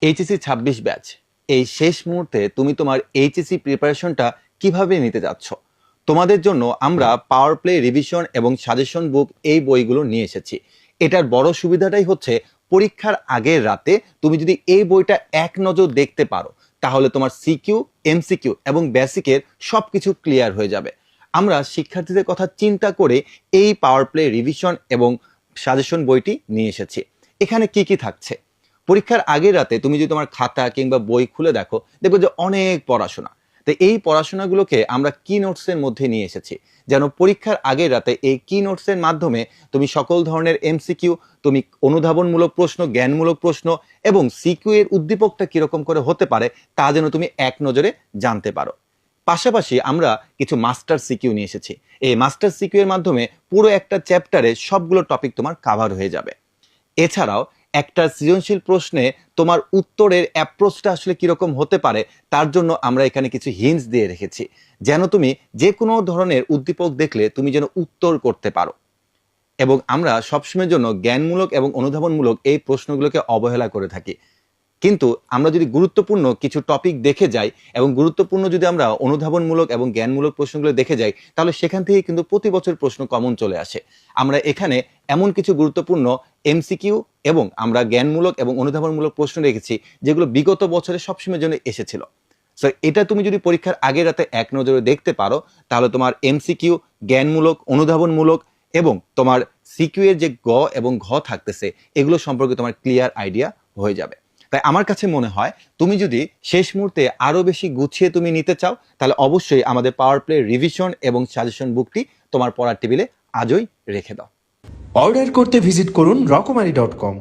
HSC 26 batch এই শেষ মুহূর্তে তুমি তোমার এইচএসসি প্রিপারেশনটা কিভাবে নিতে যাচ্ছ? তোমাদের জন্য আমরা পাওয়ার প্লে রিভিশন এবং সাজেশন বুক এই বইগুলো নিয়ে এসেছি। এটার বড় সুবিধাটাই হচ্ছে পরীক্ষার আগের রাতে তুমি যদি এই বইটা এক নজর দেখতে পারো তাহলে তোমার সিকিউ, এমসিকিউ এবং বেসিকের সবকিছু ক্লিয়ার হয়ে যাবে। আমরা শিক্ষার্থীদের কথা চিন্তা করে এই পাওয়ার প্লে রিভিশন এবং সাজেশন বইটি নিয়ে এসেছি। এখানে কি কি থাকছে? পরীক্ষার আগের রাতে তুমি যদি তোমার খাতা কিংবা বই খুলে দেখো, দেখবে যে অনেক পড়াশোনা। তো এই পড়াশোনাগুলোকে আমরা কি নোটসের মধ্যে নিয়ে এসেছি, যেন পরীক্ষার আগের রাতে এই কি নোটসের মাধ্যমে তুমি সকল ধরনের এমসিকিউ, তুমি অনুধাবনমূলক প্রশ্ন, জ্ঞানমূলক প্রশ্ন এবং সিকিউ এর উদ্দীপকটা কিরকম করে হতে পারে তা যেন তুমি এক নজরে জানতে পারো। পাশাপাশি আমরা কিছু মাস্টার সিকিউ নিয়ে এসেছি। এই মাস্টার সিকিউ এর মাধ্যমে পুরো একটা চ্যাপ্টারে সবগুলো টপিক তোমার কাভার হয়ে যাবে। এছাড়াও একটা সৃজনশীল প্রশ্নে তোমার উত্তরের অ্যাপ্রোচটা আসলে কিরকম হতে পারে তার জন্য আমরা এখানে কিছু হিন্টস দিয়ে রেখেছি, যেন তুমি যে কোনো ধরনের উদ্দীপক দেখলে তুমি যেন উত্তর করতে পারো। এবং আমরা সবসময়ের জন্য জ্ঞানমূলক এবং অনুধাবনমূলক এই প্রশ্নগুলোকে অবহেলা করে থাকি। কিন্তু আমরা যদি গুরুত্বপূর্ণ কিছু টপিক দেখে যাই এবং গুরুত্বপূর্ণ যদি আমরা অনুধাবনমূলক এবং জ্ঞানমূলক প্রশ্নগুলো দেখে যাই, তাহলে সেখান থেকে কিন্তু প্রতি বছর প্রশ্ন কমন চলে আসে। আমরা এখানে এমন কিছু গুরুত্বপূর্ণ এমসিকিউ এবং আমরা জ্ঞানমূলক এবং অনুধাবনমূলক প্রশ্ন রেখেছি যেগুলো বিগত বছরে সবসময়ের জন্য এসেছিল। সো এটা তুমি যদি পরীক্ষার আগের রাতে এক নজরে দেখতে পারো তাহলে তোমার এমসিকিউ, জ্ঞানমূলক, অনুধাবনমূলক এবং তোমার সিকিউ এর যে গ এবং ঘ থাকতেছে এগুলো সম্পর্কে তোমার ক্লিয়ার আইডিয়া হয়ে যাবে। তাই আমার কাছে মনে হয় তুমি যদি শেষ মুহূর্তে আরো বেশি গুছিয়ে তুমি নিতে চাও তাহলে অবশ্যই আমাদের পাওয়ার প্লে রিভিশন এবং সাজেশন বুকটি তোমার পড়ার টেবিলে আজই রেখে দাও। অর্ডার করতে ভিজিট করুন রকমারি.com।